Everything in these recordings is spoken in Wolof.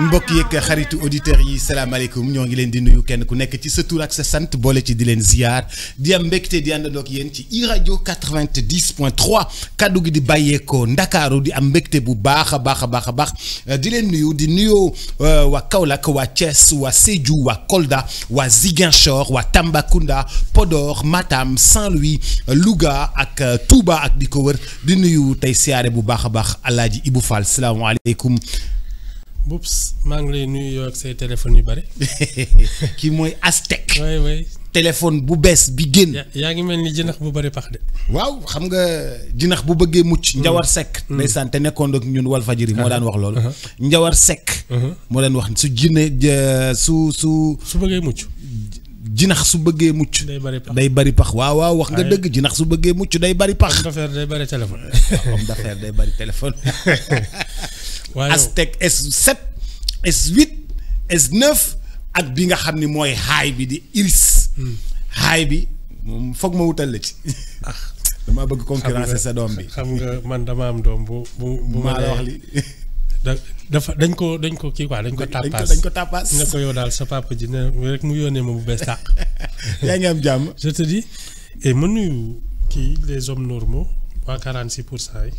mbokk yeeg xaritu auditeurs yi salaamaaleykum ñoo ngi leen di nuyu kenn ku nekk ci sa tur ak sa sant boole ci di leen ziar di am mbégte di àndandoo ak yéen ci iRadio 90.3 kaddu gi di bàyyeekoo Ndakaaru di am mbégte bu baax a baax di leen nuyu di nuyoo waa Kaolack waa Thiès waa Sédhiou waa Kolda waa Ziguinchor waa Tambacounda Podor Matam Saint-Louis Louga ak Touba ak di ko wër di nuyu tey siyaare bu baax a baax Alaaji Ibou Fall salaamaaleykum. Boubs maa ngi lay nuyu yow ak say téléphone yu bari. kii mooy Aztec. oui. téléphone bu bees bi génn. yaa ngi mel ni jinax bu bari pax de. waaw xam nga jinax bu bëggee mucc. Njawar Seck. ndeysaan te nekkoon ak ñun Walfadjri moo daan wax loolu. Njawar Seck. moo daan wax su bëggee mucc. jinax su bëggee mucc. day bari pax waaw wax nga dëgg jinax su bëggee mucc day bari pax. homme d'affaires day bari téléphone. homme d'affaires day bari téléphone. waaw Aztec S7 S8 S9 ak bi nga xam ni mooy haay bi di Iris. haay bi moom foog ma wutal la ci. damaa bëgg concurrencer sa doom bi. xam nga man dama am doom bu maa la wax li dañ ko kii quoi dañ ko tàppaas ne ko yow daal sa papa ji ne rek mu yónnee ma bu bees tàq. yaa ngi am jàmm. je te dis et ma nuyu kii les hommes normaux waa 46% yi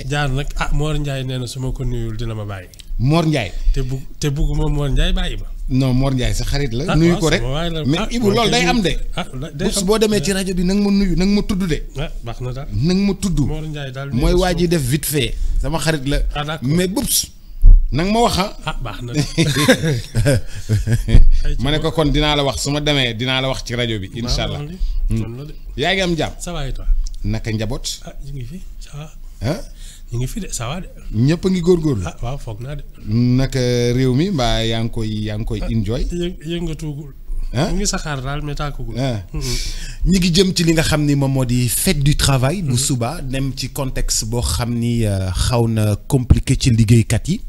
jaar nag Mor Ndiaye nee na su ma ko nuyul dina ma bàyyi. Mor Ndiaye. te bugguma Mor Ndiaye bàyyi ma. non Mor Ndiaye sa xarit la. nuyu ko rek mais Ibou loolu day am de. day am boo demee ci rajo bi nang ma nuyu nang ma tudd de. baax na daal nang ma tudd. Mor Ndiaye daal mooy waa ji def vite fait sama xarit la. mais Boubs nang ma wax baax na ma ne ko kon dinaa la wax su ma demee dinaa la wax ci rajo bi. incha allah yaa ngi am jàmm. ça va et toi. naka njaboot. ñu ngi fi ça va. ñu ngi fi de ça va de. ñëpp a ngi góorgóorlu. waaw foog naa de. naka réew mi mbaa yaa ngi koy enjoy. yëngatuugul. mu ngi saxaar daal mais tàkkugul. ñi ngi jëm ci li nga xam ni moom moo di fête du travail. bu suba dem ci contexte boo xam ni xaw na compliqué ci liggéeykat yi.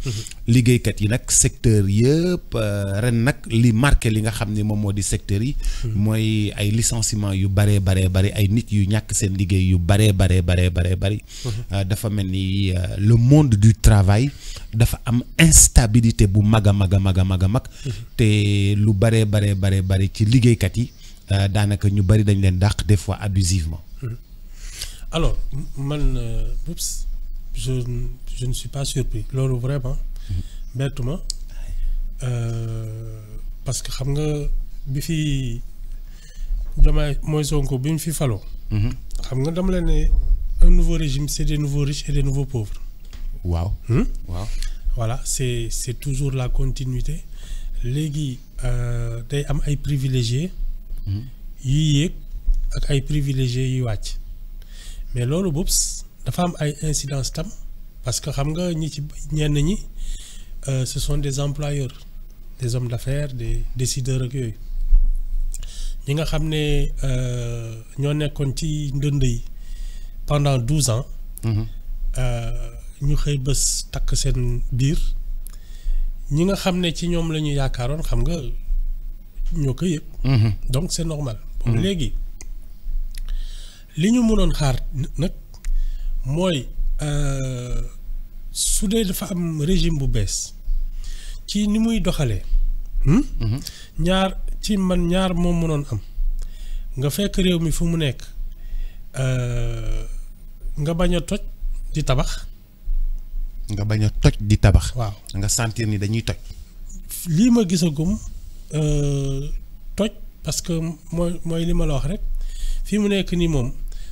liggéeykat yi nag secteur yëpp ren nag li marqué li nga xam ni moom moo di secteur yi. mooy ay licenciement yu baree bari ay nit yu ñàkk seen liggéey yu baree bari. dafa mel ni le monde du travail dafa am instabilité bu mag a mag. te lu baree bari ci liggéeykat yi daanaka ñu bari dañ leen dàq des fois abusivement. alors man Boubs je ne suis pas surpris loolu vraiment bettuma parce que xam nga bi fi Diomaye mooy Sonko bi mu fi faloo. xam nga dama la ne un nouveau régime c'est des nouveaux riches et des nouveaux pauvres. waaw. voilà c'est toujours la continuité léegi day am ay privilégiés yuy yéeg ak ay privilégiés yuy wàcc mais loolu Boubs dafa am ay incidences tam parce que xam nga ñenn ñi ce sont des employeurs des hommes d'affaires des décideurs ak yooyu ñi nga xam ne ñoo nekkoon ci ndënd yi pendant 12 ans ñu xëy bés takk seen biir ñi nga xam ne ci ñoom la ñu yaakaaroon xam nga ñoo ko yëg. donc c'est normal. léegi li ñu mënoon xaar nag mooy su dee dafa am régime bu bees ci ni muy doxalee. ñaar moom mënoon am nga fekk réew mi fu mu nekk nga bañ a toj di tabax. nga bañ a toj di tabax. waaw nga sentir ni dañuy toj. lii ma gisagum toj parce que mooy li ma la wax rek fii mu nekk nii moom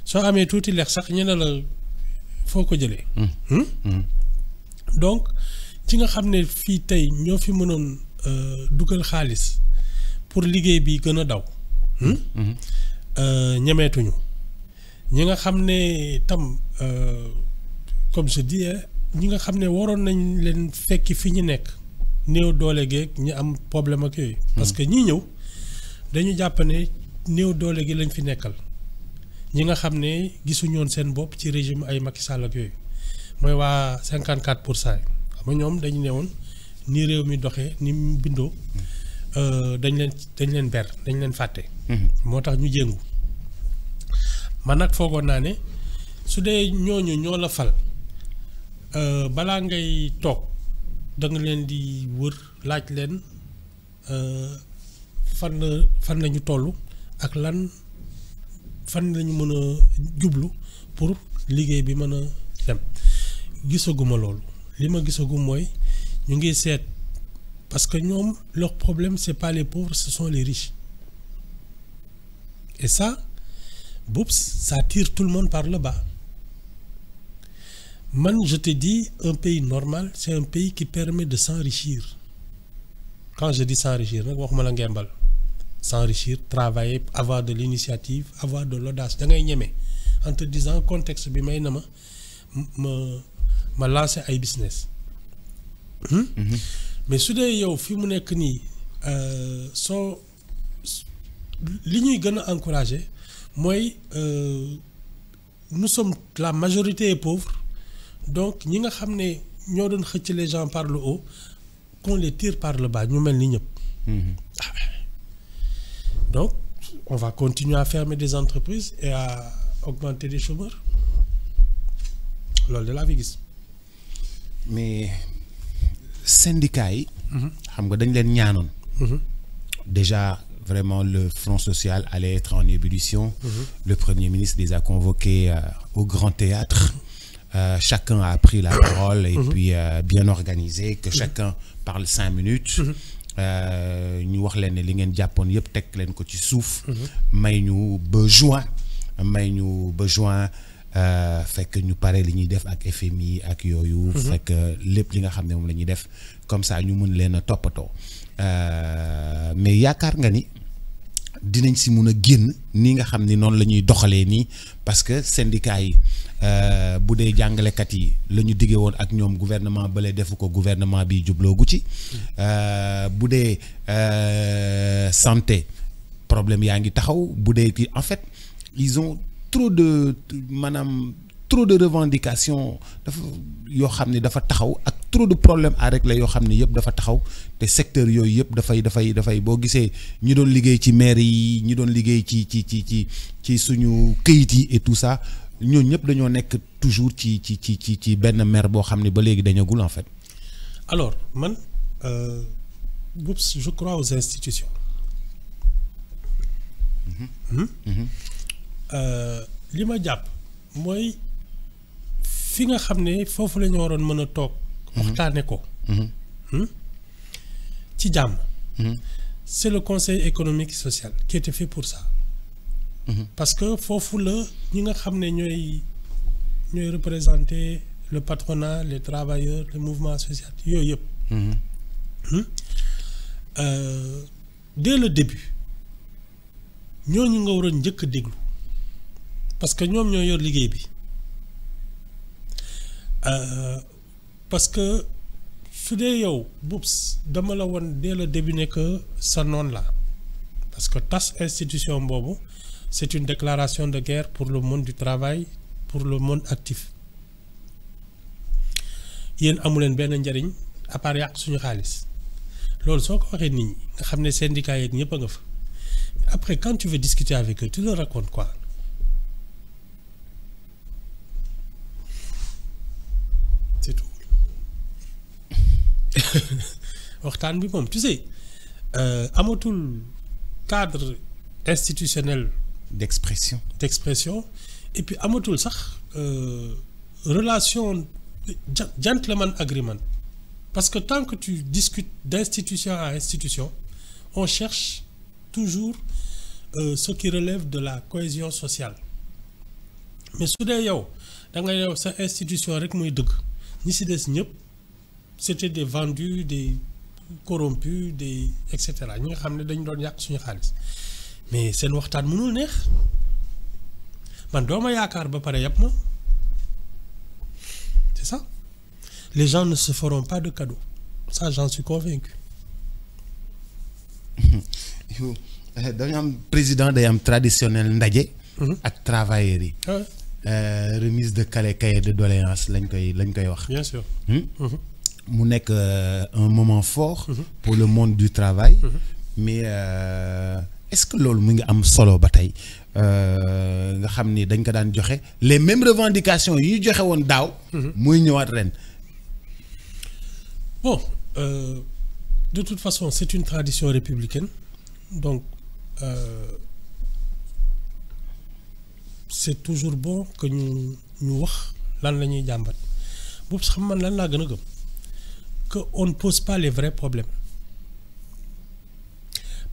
soo amee tuuti lex sax ñu ne la foo ko jëlee. donc ci nga xam ne fii tey ñoo fi mënoon dugal xaalis pour liggéey bi gën a daw. ñemeetuñu ñi nga xam ne tam comme je dis ñi nga xam ne waroon nañ leen fekki fi ñu nekk néew doole geeg ñi am problème ak yooyu. parce que ñii ñëw dañu jàpp ne néew doole gi lañ fi nekkal ñi nga xam ne gisuñoon seen bopp ci régime ay Macky Sall ak yooyu mooy waa 54% xam nga ñoom dañu ne woon ni réew mi doxee ni mu bindoo dañ leen ber dañ leen fàtte. moo tax ñu jéngu man nag foogoon naa ne su dee ñooñu ñoo la fal balaa ngay toog da nga leen di wër laaj leen fan la ñu toll ak lan fan la ñu mën a jublu pour liggéey bi mën a dem gisaguma loolu li ma gisagum mooy ñu ngi seet parce que ñoom leur problème c'est pas les pauvres ce sont les riches et ça ça tire tout le monde par le bas. Man, je te dis, un pays normal, c'est un pays qui permet de s'enrichir. Quand je dis s'enrichir, s'enrichir, travailler, avoir de l'initiative, avoir de l'audace. En te disant, contexte, ma lancer un business. Mais si tu as encouragé, moi, nous sommes, la majorité est pauvre. Donc, ñi nga xamné ñoo doon xëcc les gens par le haut qu'on les tire par le bas ñu mel ni ñëpp. Donc, on va continuer à fermer des entreprises et à augmenter les chômeurs. Loolu de la fi gis. Mais syndicats yi xam nga dañ leen ñaanoon. Déjà vraiment le Front social allait être en ébullition. Le Premier ministre les a convoqués au Grand Théâtre. Chacun a pris la parole et puis bien organisé, que chacun parle 5 minutes. Ñu wax leen ne li ngeen jàppoon yëpp teg leen ko ci suuf. may ñu besoin fekk ñu pare li ñuy def ak FMI ak yooyu. fekk lépp li nga xam ne moom la ñuy def comme ça ñu mën leen a toppatoo. Mais yaakaar nga ni dinañ si mun a génn nii nga xam ni noonu la ñuy doxalee nii parce que syndicat yi bu dee jàngalekat yi la ñu diggee woon ak ñoom gouvernement bale defu ko gouvernement bi jubloogu ci bu dee santé problème yaa ngi taxaw bu dee en fait ils ont trop de revendications dafa yoo xam ne dafa taxaw ak trop de problèmes à régler yoo xam ne yëpp dafa taxaw te secteur yooyu yëpp dafay boo gisee ñi doon liggéey ci maire yi ñi doon liggéey ci suñu këyit yi et tout ça ñooñu ñëpp dañoo nekk toujours ci benn maire boo xam ne ba léegi dañagul en fait. Alors man je crois aux institutions. li ma jàpp mooy fi nga xam ne foofu la ñu waroon mën a toog. waxtaane ko. ci jàmm. c'est le conseil économique et social qui était fait pour ça. Parce que foofu la ñi nga xam ne ñooy représenter le patronat les travailleurs le mouvement associatif yooyu yëpp. Dès le début ñooñu nga waroon njëkk a déglu parce que ñoom ñoo yor liggéey bi. Parce que su dee yow Boubs dama la woon dès le début ne que sa noon la parce que tas institution boobu c'est une déclaration de guerre pour le monde du travail pour le monde actif yéen amu leen benn njariñ à part yàq suñu xaalis loolu soo ko waxee nit ñi nga xam ne syndicats yeeg ñëpp a nga fa après quand tu veux discuter avec eux tu leur racontes quoi. C'est tout. waxtaan bi moom tu sais amatul cadre institutionnel d'expression et puis amatul sax relation gentleman agreement parce que tant que tu discutes d'institution à institution on cherche toujours ce qui relève de la cohésion sociale mais su dee yow da nga yow sa institution rek muy dëgg ñi ci des ñëpp c'était des vendus des corrompus des et cetera ñi nga xam ne dañ doon yàq suñu xaalis mais seen waxtaan mënul neex man dooma yaakaar ba pare yàpp ma c'est ça les gens ne se feront pas de cadeaux ça j'en suis convaincu. dañu am président day am traditionnel ndaje. ak travailleurs yi. Remise de cahier de doléances lañ koy wax. Bien sûr. mu nekk un moment fort. pour le monde du travail. Mais est-ce que loolu mu ngi am solo ba tey nga xam ni dañ ko daan joxe les mêmes revendications yi ñu joxe woon daaw. muy ñëwaat ren. Bon, de toute façon, c'est une tradition républicaine. Donc, c'est toujours bon que nous wax lan la ñuy jàmbat. Boobu sax man lan laa gën a gëm que on ne pose pas les vrais problèmes.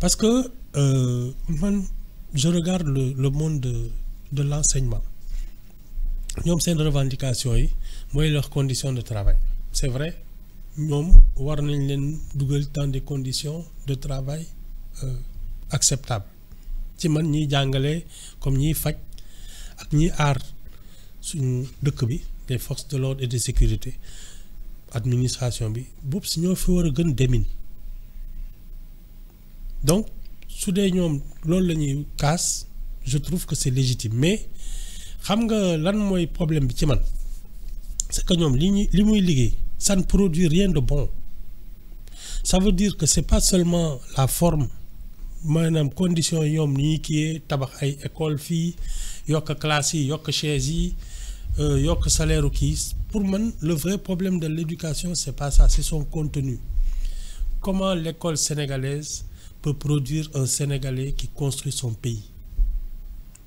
Parce que man je regarde le monde de l'enseignement. ñoom seen revendication yi mooy leurs conditions de travail. C'est vrai ñoom war nañ leen dugal dans des conditions de travail acceptables ci man ñiy jàngale comme ñiy faj ak ñiy aar suñu dëkk bi des forces de l'ordre et de sécurité administration bi boobu si ñoo fi war a gën demin donc su dee ñoom loolu la ñuy kaas je trouve que c'est légitime mais xam nga lan mooy problème bi ci man c'est que ñoom li muy liggéey ça ne produit rien de bon ça veut dire que c'est pas seulement la forme maanaam condition yi ñoom ni ñuy kiyee tabax ay école fii yokk classe yi yokk chaise yi yokk salaire kii pour man le vrai problème de l'éducation c'est pas ça c'est son contenu. Comment l'école sénégalaise peut produire un Sénégalais qui construit son pays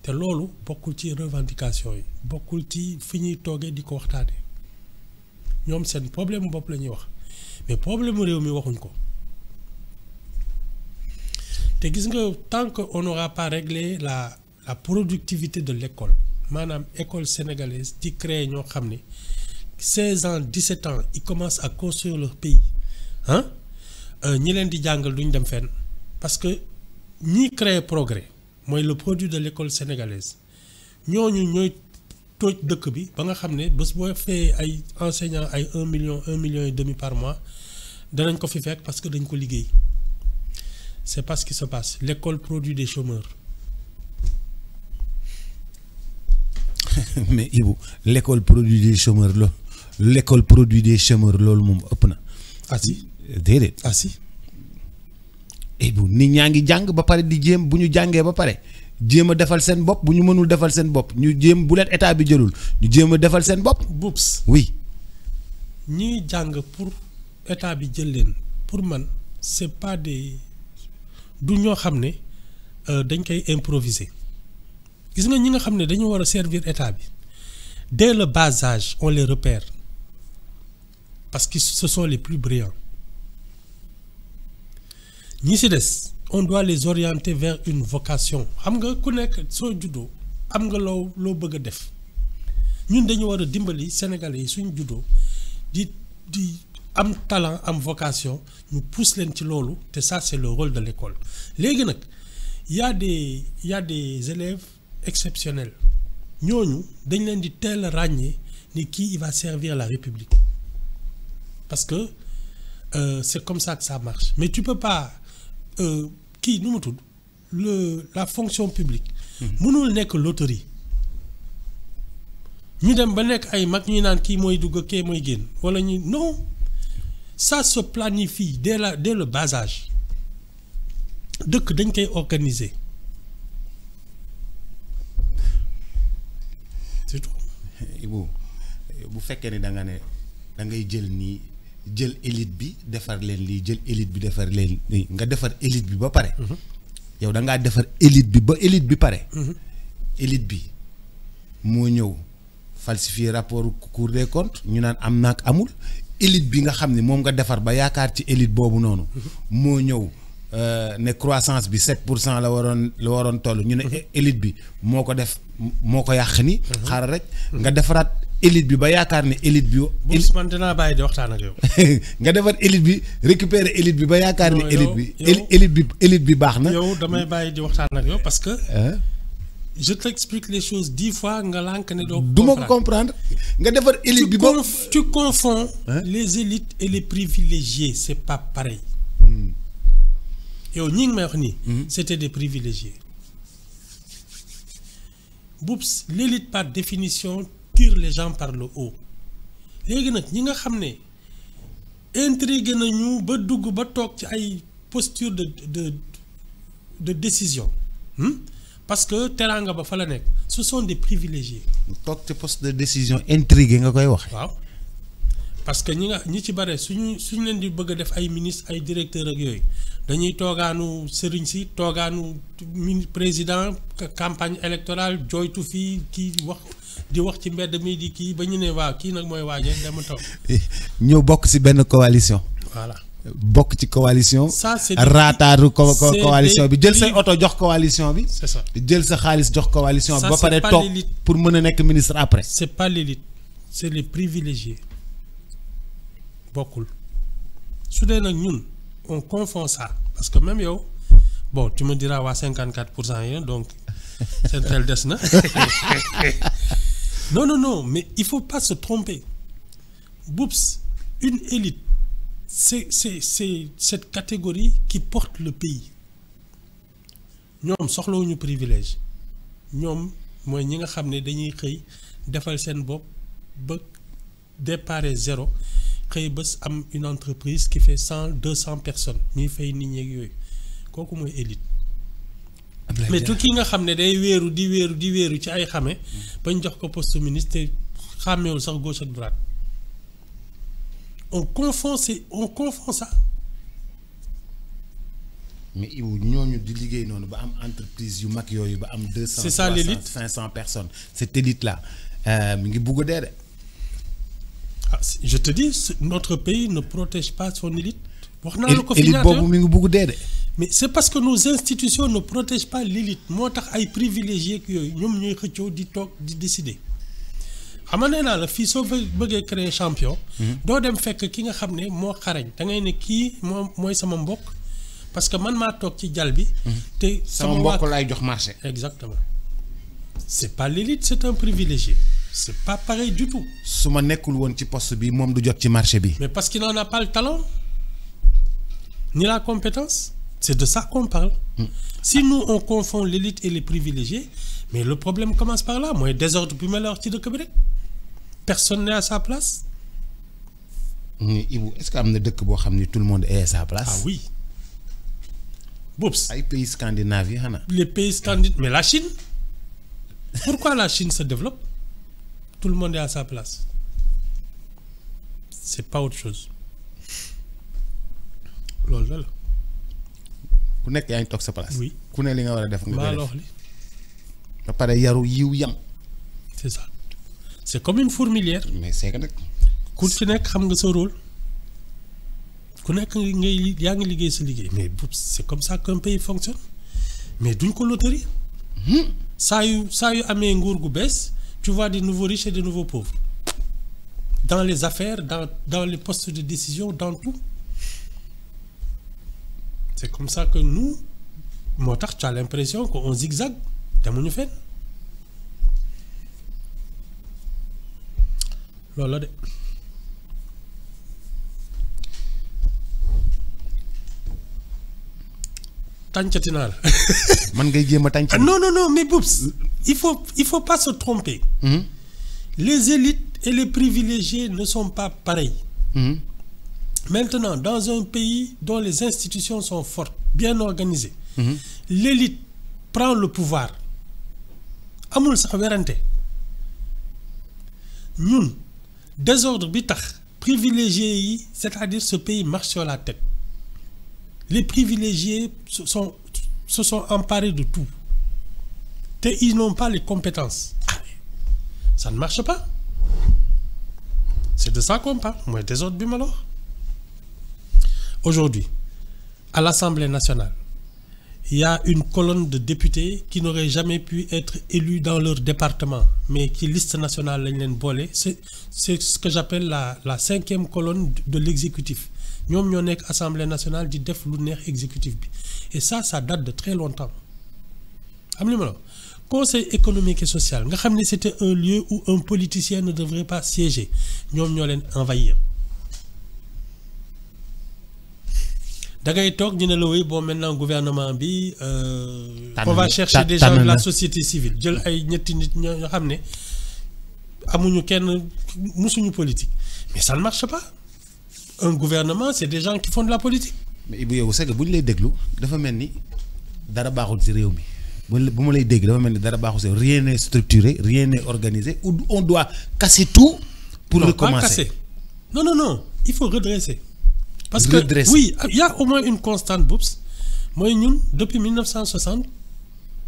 te loolu bokkul ci revendication yi bokkul ci fi ñuy toogee di ko waxtaanee ñoom seen problème bopp la ñuy wax mais problème réew mi waxuñ ko te gis nga tant que on n'aura pas réglé la productivité de l'école maanaam école sénégalaise di créer ñoo xam ne 16 ans 17 ans ils commencent à construire leur pays ñi leen di jàngal duñ dem fenn parce que ñi créer progrès mooy le produit de l'école sénégalaise ñooñu ñooy tooj dëkk bi ba nga xam ne bés boo fee ay enseignants ay 1 million et demi par mois danañ ko fi fekk parce que dañ ko liggéey c'est pas ce qui se passe l'école produit des chômeurs. Mais Ibou l'école produit des chômeurs loolu moom ëpp na. Ah si déedéet. Ah si. Ibou nit ñaa ngi jàng ba pare di jéem bu ñu jàngee ba pare jéem a defal seen bopp bu ñu mënul defal seen bopp ñu jéem bu leen état bi jëlul ñu jéem a defal seen bopp. Boops. Oui. ñiy jàng pour état bi jël leen pour man c'est pas des du ñoo xam ne dañ koy improviser gis nga ñi nga xam ne dañu war a servir état bi dès le bas âge on les repère parce que ce sont les plus brillants ñi ci des on doit les orienter vers une vocation xam nga ku nekk soo juddoo am nga loo bëgg a def ñun dañu war a dimbali Sénégalais yi suñu juddoo di am talent am vocation ñu pousse leen ci loolu te ça c'est le rôle de l'école léegi nag y a des élèves exceptionnels ñooñu dañ leen di teel a ràññee ni kii il va servir la République parce que c'est comme ça que ça marche mais tu peux pas kii nu mu tudd la fonction publique mënul nekk loterie ñu dem ba nekk ay mag ñuy naan kii mooy dugg kii mooy génn wala ñu non ça se planifie dès le bas âge dëkk dañ koy organiser c'est tout. Ibou bu fekkee ne da ngay jël élite bi defar leen lii jël élite bi defar leen lii nga defar élite bi ba pare. yow da ngaa defar élite bi ba élite bi pare. élite bi moo ñëw falsifier rapport Cour des comptes ñu naan am naak amul élite bi nga xam ne moom nga defar ba yaakaar ci élite boobu noonu. moo ñëw ne croissance bi 7% la waroon toll ñu ne élite bi moo ko def moo ko yàq ni. xaaral rek nga defaraat élite bi ba yaakaar ne élite bi. man dinaa bàyyi di waxtaan ak yow. nga defar élite bi récupérer élite bi ba yaakaar ne élite bi baax na. yow damay bàyyi di waxtaan ak yow parce que. Je t'explique les choses 10 fois nga lànk ne doo du ma ko comprendre nga defar élite bi ba tu confonds les élites et les privilégiés c'est pas pareil. yow ñi ngi may wax nii. C'était des privilégiés. Boups l'élite par définition tire les gens par le haut léegi nag ñi nga xam ne intrigué nañu ba dugg ba toog ci ay posture de décision. Parce que teranga ba fa la nekk ce sont des privilégiés. toog ci poste de décision intrigué nga koy wax. waaw parce que ñi ci bare suñu leen di bëgg a def ay ministre ay directeur ak yooyu dañuy toogaanu sëriñ si toogaanu président campagne électorale jooytu fii kii di wax ci mbedd mi di kii ba ñu ne waaw kii nag mooy waaje dama taw. ñëw bokk ci benn coalition. voilà bokk ci coalition. ça c'est raataaru coalition bi jël say oto jox coalition bi. c'est ça jël sa xaalis jox coalition bi. ba pare pas toog l'élite. pour mën a nekk ministre après. c'est pas l'élite c'est les privilégiés bokkul su dee nag ñun on confond ça parce que même yow bon tu me diras waa 54% yi donc seen xel des na non mais il faut pas se tromper Boubs une élite c'est cette catégorie qui porte le pays ñoom soxlawuñu privilège ñoom mooy ñi nga xam ne dañuy xëy defal seen bopp ba départ zéro xëy bés am une entreprise qui fait 100-200 personnes ñuy fay nit ñi ak yooyu kooku mooy élite. mais tout ki nga xam ne day wéeru di wéeru ci ay xame bañ jox ko poste ministre xàmmeewul sax gauche ak droite on confond ça. mais Ibou ñooñu di liggéey noonu ba am entreprise yu mag yooyu ba am 200 c'est ça 300 l'élite 500 personnes cette élite là mi ngi bugg a dee de. Ah, je te dis notre pays ne protège pas son élite. wax naa la ko fi élite ñaata boobu mi ngi bugg dee de. mais c'est parce que nos institutions ne protègent pas l'élite moo tax ay privilégiés ak yooyu ñoom ñooy xëccoo di toog di décider xam nga nee naa la fii soo bëggee créer champion. doo dem fekk ki nga xam ne moo xarañ da ngay ne kii mooy sama mbokk parce que man maa toog ci jal bi. te sama mbokk laay jox marché. exactement c'est pas l'élite c'est un privilégié c'est pas pareil du tout. su ma nekkul woon ci poste bi moom du jot ci marché bi. mais parce qu'il n'en a pas le talent ni la compétence. C'est de ça qu'on parle. Si nous on confond l'élite et les privilégiés, mais le problème commence par là. Mooy désordre bi ma la wax ci dëkk bi rek personne n'est à sa place. Ibou est-ce que am na dëkk boo xam ni tout le monde est à sa place. Ah oui. Boubs. ay pays scandinaves yi xanaa. Les pays scandinaves mais la Chine. Pourquoi la Chine se développe? Tout le monde est à sa place. C'est pas autre chose. Loolu la. ku nekk yaa ngi toog sa place. Oui. ku ne li nga war a def nga koy wax def li ba pare yaru yiw yam. c'est ça c'est comme une fourmilière. mais c'est que nag. ku ci nekk xam nga sa rôle ku nekk yaa ngi liggéey sa liggéey mais c'est comme ça qu'un pays fonctionne mais duñ ko loterie. saa yu amee nguur gu bees tu vois des nouveaux riches et des nouveaux pauvres dans les affaires dans les postes de décision dans tout. C'est comme ça que nous moo tax tu as l'impression qu'on zigzague demuñu fenn loolu la de. tàncati naa la. man ngay jéem a tànc. non mais Boubs il faut pas se tromper. Les élites et les privilégiés ne sont pas pareils. Maintenant, dans un pays dont les institutions sont fortes, bien organisées, l'élite prend le pouvoir. Amul sax werante ñun désordre bi tax privilégiés yi c'est-à-dire ce pays marche sur la tête. Les privilégiés se sont emparés de tout. Et ils n'ont pas les compétences. Ça ne marche pas. C'est de ça qu'on parle. Mooy désordre bi ma la wax. Aujourd'hui, à l'Assemblée nationale, il y a une colonne de députés qui n'auraient jamais pu être élus dans leur département, mais qui liste nationale lañ leen boole. C'est ce que j'appelle la cinquième colonne de l'exécutif. ñoom ñoo nekk Assemblée nationale di def lu neex exécutif bi. Et ça date de très longtemps. Xam li ma la wax. Conseil économique et social nga xam ne c'était un lieu où un politicien ne devrait pas siéger ñoom ñoo leen envahir. da ngay toog ñu ne la bon maintenant gouvernement bi on va chercher des gens de la société civile jël ay ñetti nit ñoo xam ne amuñu kenn musuñu politique mais ça ne marche pas. Un gouvernement c'est des gens qui font de la politique. mais Ibou yow c'est que bu ñu lay déglu dafa mel ni dara baaxul ci réew mi bu ma lay dégg dafa mel ni dara baaxul ci rien n'est structuré rien n'est organisé ou on doit casser tout pour recommencer. Non, il faut redresser. Parce Redresser. que, oui, il y a au moins une constante, Boups. Moi, nous, depuis 1960,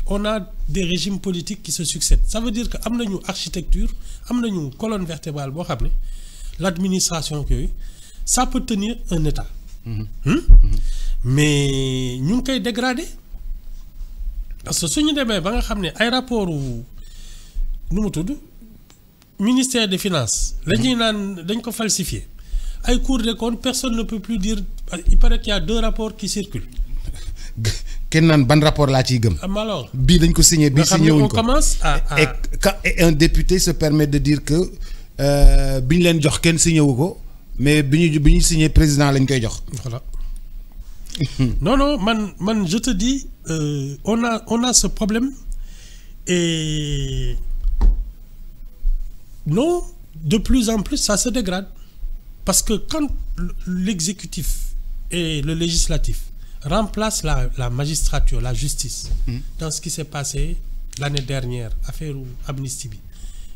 on a des régimes politiques qui se succèdent. Ça veut dire que nous avons une architecture, nous avons une colonne vertébrale, l'administration, ça peut tenir un État. Mais nous sommes dégradés. Parce que si nous avons un rapport où nous ministère des Finances, nous avons falsifié. À Cour des comptes, personne ne peut plus dire. Il paraît qu'il y a 2 rapports qui circulent. Kenn naan ban rapport laa ciy gëm. Alors, bii dañ ko signé bii signé wuñ on ko. commence à. Et un député se permet de dire que bi ñu leen jox kenn signé wu ko mais bi ñu signé président lañ koy jox. Voilà. Non, je te dis, on a ce problème et non, de plus en plus, ça se dégrade. Parce que quand l'exécutif et le législatif remplacent la magistrature, la justice, dans ce qui s'est passé l'année dernière, affaire Amnesty,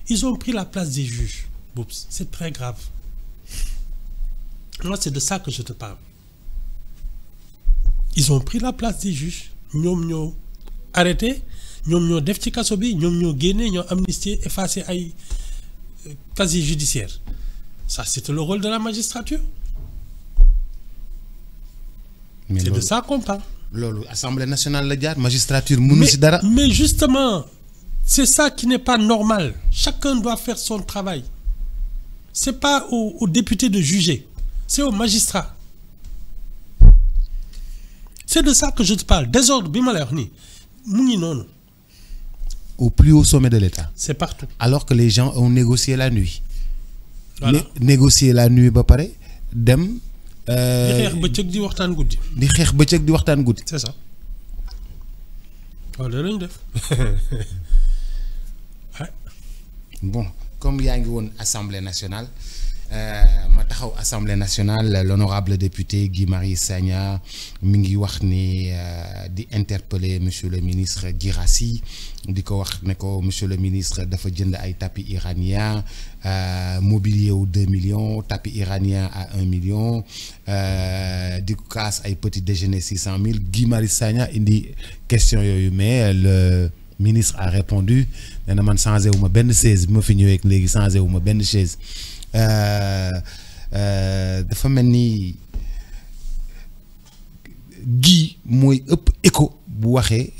ils ont pris la place des juges. Oups, c'est très grave. Moi, c'est de ça que je te parle. Ils ont pris la place des juges. Ils ont arrêté, ils ont def ci kasso bi, ils ont gagné, ils ont amnistié, effacé ay casier judiciaire. Ça, c'est le rôle de la magistrature. C'est de ça qu'on parle. L'Assemblée nationale la jaar, magistrature mënu ci dara. Mais justement, c'est ça qui n'est pas normal. Chacun doit faire son travail. C'est pas aux députés de juger, c'est aux magistrats. C'est de ça que je te parle. Désordre, au plus haut sommet de l'État. C'est partout. Alors que les gens ont négocié la nuit. Voilà. Négocier la nuit ba pare dem. di xeex bëccëg di waxtaan guddi. Di xeex bëccëg di waxtaan guddi. C'est ça. Voilà lañ def. Bon, comme yaa ngi woon Assemblée nationale. Ma taxaw Assemblée nationale, l'honorable député Guy Marius Sagna mi ngi wax ni di interpeller monsieur le ministre Guirassy di ko wax ne ko monsieur le ministre dafa jënd ay tapis iranien mobilier wu 2 millions tapis iranien à 1 million di ko kaas ay petit déjeuner 600 000 Guy Marius Sagna indi question yooyu mais le ministre a répondu nee na man changé wu ma benn chaise bi ma fi ñëwee léegi changé wu ma benn chaise. dafa mel ni Guy mooy ëpp écho bu waxee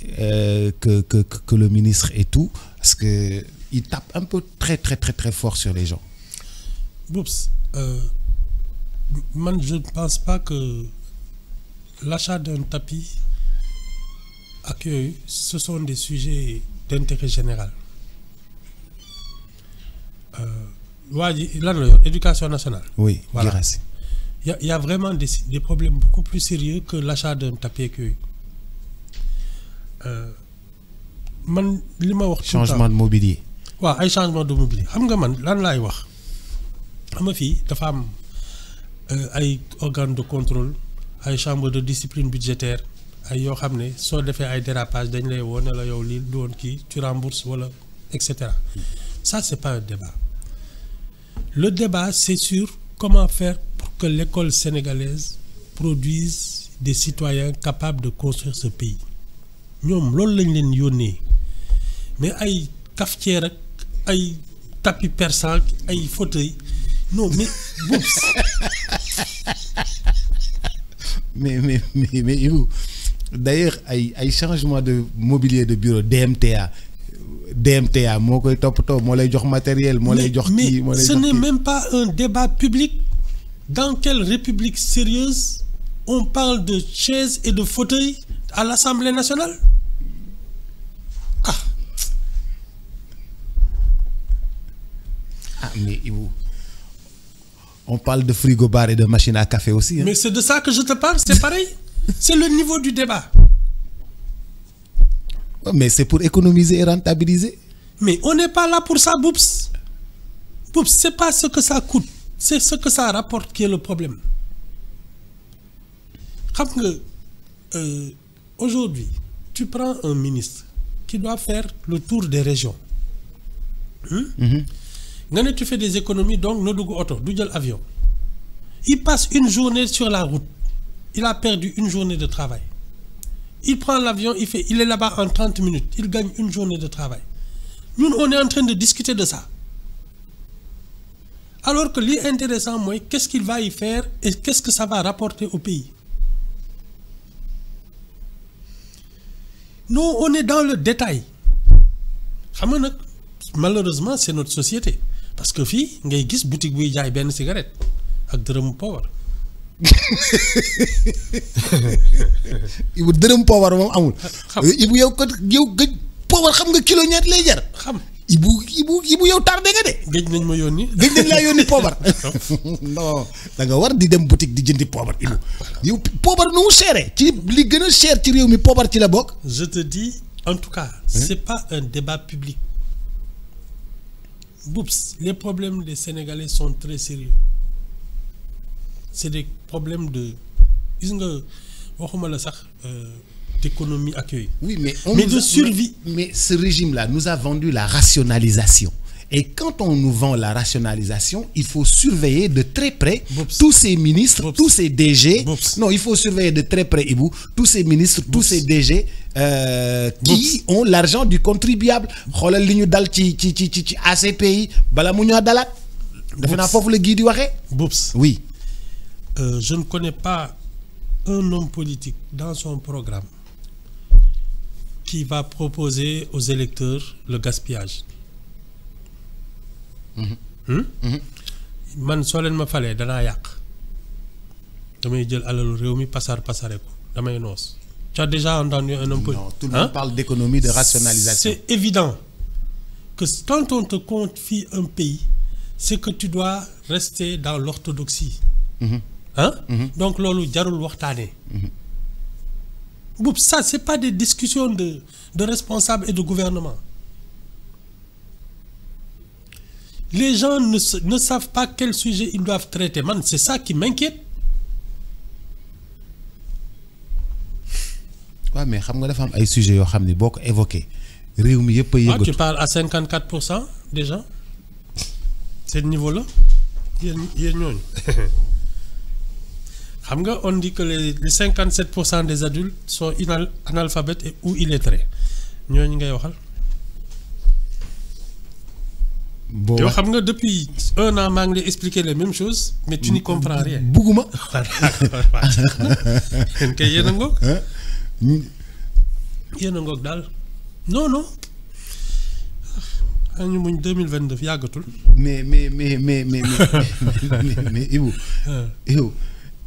que le ministre et tout parce que il tape un peu très fort sur les gens. Boups, man je ne pense pas que l'achat d'un tapis ak yooyu ce sont des sujets d'intérêt général. Éducation nationale. Oui, voilà. Il y a vraiment des problèmes beaucoup plus sérieux que l'achat d'un tapis. Changement de mobilier. Oui, un changement de mobilier. Xam nga man lan lay wax. Xam nga fi dafa am ay organes de contrôle, ay chambre de discipline budgétaire, ay yo xamné so défé ay dérapage dañ lay won la yow li doon ki tu rembourses wala etc. Ça c'est pas un débat. Le débat, c'est sur comment faire pour que l'école sénégalaise produise des citoyens capables de construire ce pays. Ñom loolu lañ leen yónnee mais ay cafetière ak ay tapis persan ay fauteuil non mais mais Ibou d'ailleurs ay changement de mobilier de bureau DMTA moo koy toppatoo moo lay jox matériel moo lay jox kii moo lay jox ce n'est même pas un débat public. Dans quelle république sérieuse on parle de chaises et de fauteuils à l'Assemblée nationale? Mais on parle de frigo-bar et de machine à café aussi. Hein? Mais c'est de ça que je te parle, c'est pareil. C'est le niveau du débat. Mais c'est pour économiser et rentabiliser. Mais on n'est pas là pour ça, Boups. Boups, c'est pas ce que ça coûte, c'est ce que ça rapporte qui est le problème. Aujourd'hui, tu prends un ministre qui doit faire le tour des régions. Tu fais des économies, donc no dugu auto, du jël avion. il passe une journée sur la route. Il a perdu une journée de travail. Il prend l'avion, il est là-bas en 30 minutes. Il gagne une journée de travail. Nous, on est en train de discuter de ça. Alors que l'intéressant, moi, qu'est-ce qu'il va y faire et qu'est-ce que ça va rapporter au pays? Nous, on est dans le détail. Malheureusement, c'est notre société. Parce que fille, il y a une boutique où il y a une cigarette avec dërëm power. Ibu dërëm power moom amul. Ibu yow gëj power xam nga kilo ñaat lay jar. Xam. Ibu yow tardé nga de. Gëj nañ ma yónni. Gëj nañ laa yónni power. Non da nga war di dem boutique di jëndi power Ibu. Yow power nu mu chéré ci li gën a cher ci réew mi power ci la bokk. Je te dis, en tout cas, c'est pas un débat public. Boups, les problèmes des Sénégalais sont très sérieux. C'est des problèmes de d'économie accueil. Oui, mais de survie. Mais ce régime-là nous a vendu la rationalisation. Et quand on nous vend la rationalisation, il faut surveiller de très près tous ces ministres, tous ces DG. Non, il faut surveiller de très près, Ibou, tous ces ministres, tous ces DG qui ont l'argent du contribuable. Xoolal li ñu dal ci ACPI bala mu ñoo dalat. Defe naa foofu la gii di waxee. Boups. Oui. Je ne connais pas un homme politique dans son programme qui va proposer aux électeurs le gaspillage. Man soo leen ma falee danaa yàq damay jël alalu réew mi pasare ko damay noos. Tu as déjà entendu un homme politique? Non, tout le monde parle d'économie, de rationalisation. C'est évident que quand on te confie un pays, c'est que tu dois rester dans l'orthodoxie. Donc loolu jarul waxtaanee. Ça c'est pas des discussions de responsables et de gouvernement. Les gens ne savent pas quel sujet ils doivent traiter. Man, c'est ça qui m'inquiète. Ouais, mais xam nga dafa am ay sujets yoo xam ni boo ko évoqué réew mi yëpp a yëngatu. Tu parles à 54% des gens. C'est ce niveau-là. Yéen ñooñu. Xam nga on dit que les 57% des adultes sont analphabètes ou illettrés. Ñooñu ngay waxal. Yow xam nga depuis 1 an maa ngi lay expliquer les mêmes choses mais tu n'y comprends rien. Bugguma. Kay yéen a ngoog. Yéen a ngoog daal. Non. ñu muñ 2029 yàggatul. mais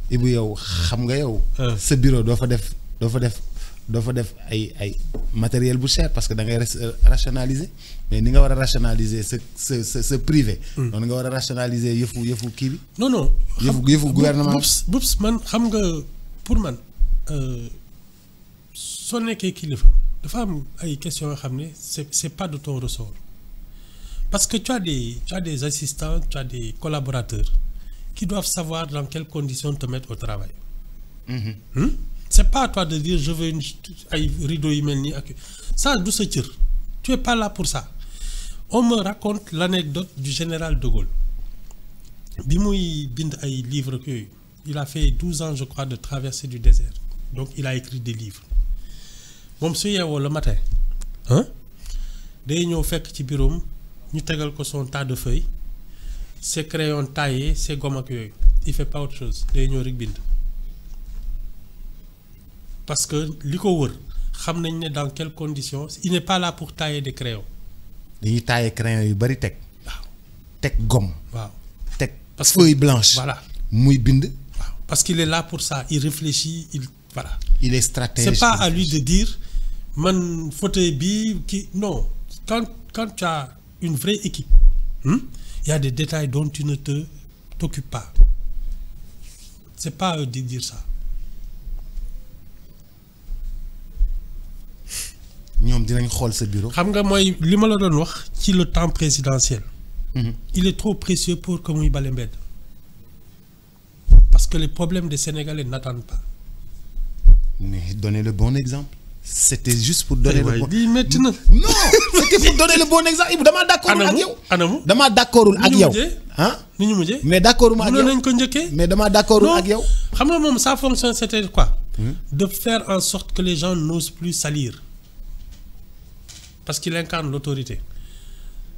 Ibu yow xam nga yow. sa bureau doo fa def ay matériel bu cher parce que da ngay rationaliser mais ni nga war a rationaliser sa privé. noonu nga war a rationaliser yëfu kii bi. non. yëfu gouvernement Boups man xam nga pour man soo nekkee kilifa dafa am ay questions yoo xam ne c'est pas de ton ressort parce que tu as des assistants, tu as des collaborateurs qui doivent savoir dans quelles conditions te mettre au travail. C'est pas à toi de dire je veux ay rideau yi mel nii ak ça du sa cër. Tu es pas là pour ça. On me raconte l'anecdote du général de Gaulle bi muy bind ay livres yooyu il a fait 12 ans je crois de traversée du désert donc il a écrit des livres moom su yeewoo le matin day ñëw fekk ci bureau ñu tegal ko son tas de feuilles ses crayons taillés ses gommes ak yooyu il fait pas autre chose day ñëw rek bind. Parce que li ko wër xam nañ ne dans quelles conditions il n'est pas là pour tailler des crayons. dañuy tailler crayons yu bari teg. waaw teg gomme. waaw teg feuille blanche. voilà muy bind. waaw parce qu'il est là pour ça il réfléchit voilà. Il est stratège. C'est pas à lui de dire man fauteuil bi qui non quand tu as une vraie équipe il y a des détails dont tu ne t'occupes pas. C'est pas à eux de dire ça. ñoom dinañ xool sa bureau. xam nga mooy li ma la doon wax ci le temps présidentiel. Il est trop précieux pour que muy bale mbedd. Parce que les problèmes des Sénégalais n'attendent pas. Mais donnez le bon exemple. C'était juste pour donner le bon. lii métti na. Non, c'était pour donner le bon exemple. Ibu damaa d'accordul ak yow. anamu damaa d'accordul ak yow. ah ni ñu mujjee. mais d'accord ma ak yow mënoon nañ ko njëkkee. mais damaa d'accord ak yow. xam nga moom sa fonction c'était quoi. De faire en sorte que les gens n'osent plus salir. Parce qu'il incarne l'autorité.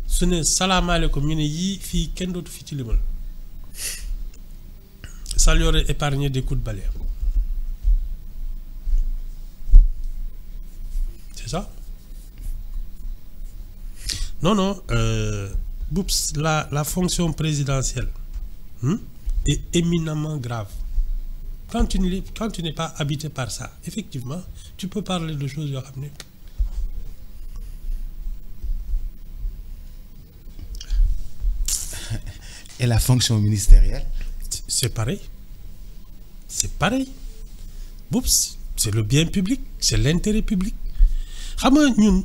Ce n'est salaamaaleykum ñu ne yii fii kenn dootu fi tilimal. Ça lui aurait épargné des coups de balai. C'est ça? Non, Boups, la fonction présidentielle est éminemment grave. Quand tu n'es pas habité par ça, effectivement, tu peux parler de choses. Et la fonction ministérielle? C'est pareil. C'est pareil. Boups, c'est le bien public, c'est l'intérêt public. Xam nga ñun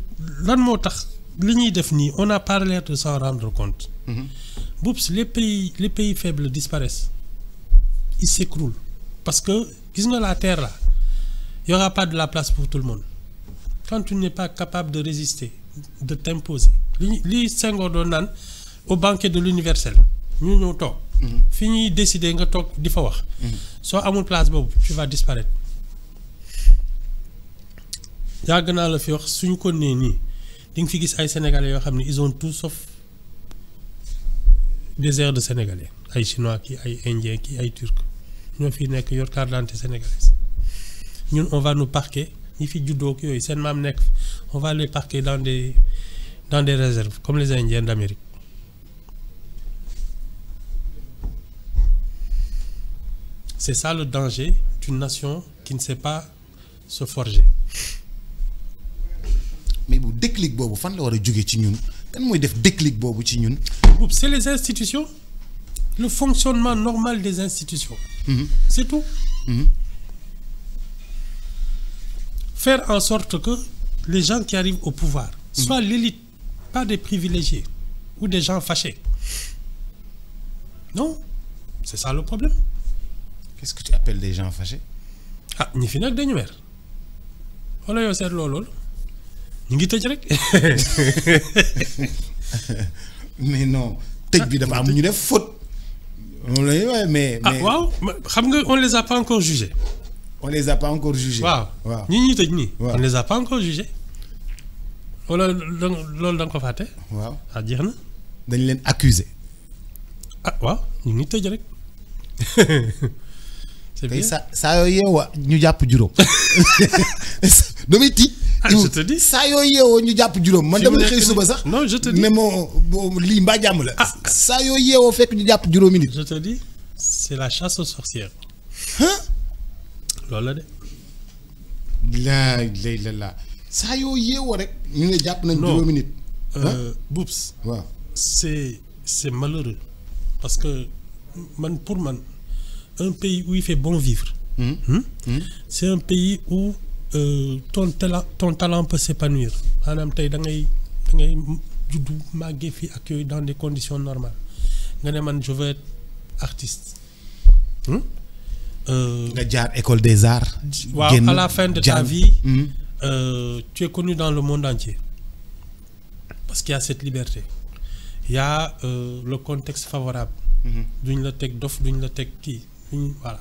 lan moo tax li ñuy def nii on n'a pas l'air de s'en rendre compte. Boups, les pays faibles disparaissent. Ils s'écroulent. Parce que, gis nga la terre là, il n'y aura pas de la place pour tout le monde. Quand tu n'es pas capable de résister, de t'imposer. Li Senghor doon naan au banquet de l'universel. Ñu ñëw toog. Fi ñuy décider nga toog di fa wax. Soo amul place boobu, tu vas disparaître. Yàgg naa la fi wax suñu ko nee nii di nga fi gis ay sénégalais yoo xam ne ils ont tout sauf des airs de sénégalais ay chinois ki ay indiens ki ay turcs ñoo fi nekk yor carte d'identité sénégalaise ñun on va nous parquer ñi fi juddoo ak yooyu seen maam nekk on va les parquer dans des réserves comme les Indiens d'Amérique. C'est ça le danger d'une nation qui ne sait pas se forger. Mais bu déclic boobu fan la war a jóge ci ñun kan mooy def déclic boobu ci ñun. C'est les institutions, le fonctionnement normal des institutions. C'est tout. Faire en sorte que les gens qui arrivent au pouvoir soient l'élite, pas des privilégiés ou des gens fâchés. Non, c'est ça le problème. Qu'est-ce que tu appelles des gens fâchés? Ah, ñi fi nag dañu weer wala yow seet loolu ñu ngi tëj rek. Mais non tëj bi dafa am ñu def faute. mais waaw xam nga on les a pas encore jugés. On les a pas encore jugés. waaw ñi ñuy tëj nii. On les a pas encore jugés. wala loolu da nga ko fàtte. waaw jeex na. dañ leen accuser. waaw ñu ngi tëj rek. C'est bien. saa yoo yeewoo ñu jàpp juróom. damay tiit. Je te dis. saa yoo yeewoo ñu jàpp juróom man damay xëy suba sax. Non, je te dis. ne moo lii mbaa jàmm la. saa yoo yeewoo fekk ñu jàpp juróomi nit. Je te dis, c'est la chasse aux sorcières. loolu la de. la saa yoo yeewoo rek ñu ne jàpp nañ juróomi nit. Boups. waaw c'est malheureux parce que pour man un pays où il fait bon vivre. C'est un pays où ton talent peut s'épanouir maanaam tey da ngay juddu màggee fii ak yooyu dans des conditions normales nga ne man je veux être artiste. nga jaar école des arts. waaw à la fin de ta vie. Tu es connu dans le monde entier parce qu'il y a cette liberté. Il y a le contexte favorable. duñ la teg dof duñ la teg kii voilà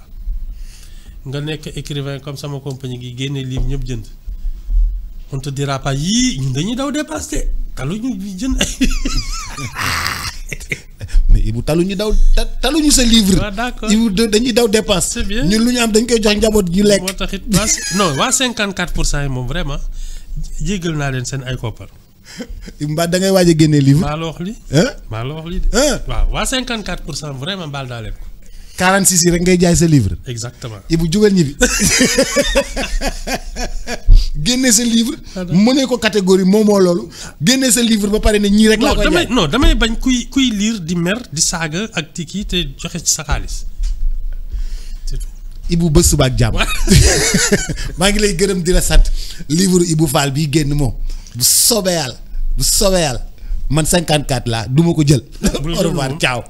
nga nekk écrivain comme sama compagnie gi génne livre ñëpp jënd on te dira pas yii ñun dañuy daw dépassé taluñu jënd ay. mais Ibou taluñu taluñu sa livre. waaw d'accord Ibou dañuy daw dépense. C'est bien ñun lu ñu am dañ koy jox njaboot ñu lekk. moo taxit non waa 54% yi moom vraiment jéggal naa leen seen ay koppar. mbaa da ngay waaj a génne livre. maa la wax li maa la wax li de. waaw waa 54% vraiment baal naa leen ko. 46 yi rek ngay jaay sa livre. Exactement. Ibou jugal ñibbi génne sa livre. mënee ko catégorie moomoo loolu. génne sa livre ba pare ne ñii rek. laa koy jaay damay bañ kuy lire di mer di saaga ak tiki te joxe ci sa xaalis. Ibou ba suba ak jàmm. maa ngi lay gërëm di la sant livre Ibou Fall bii génn moom bu soobee yàlla man 54 laa du ma ko jël. au revoir ciao.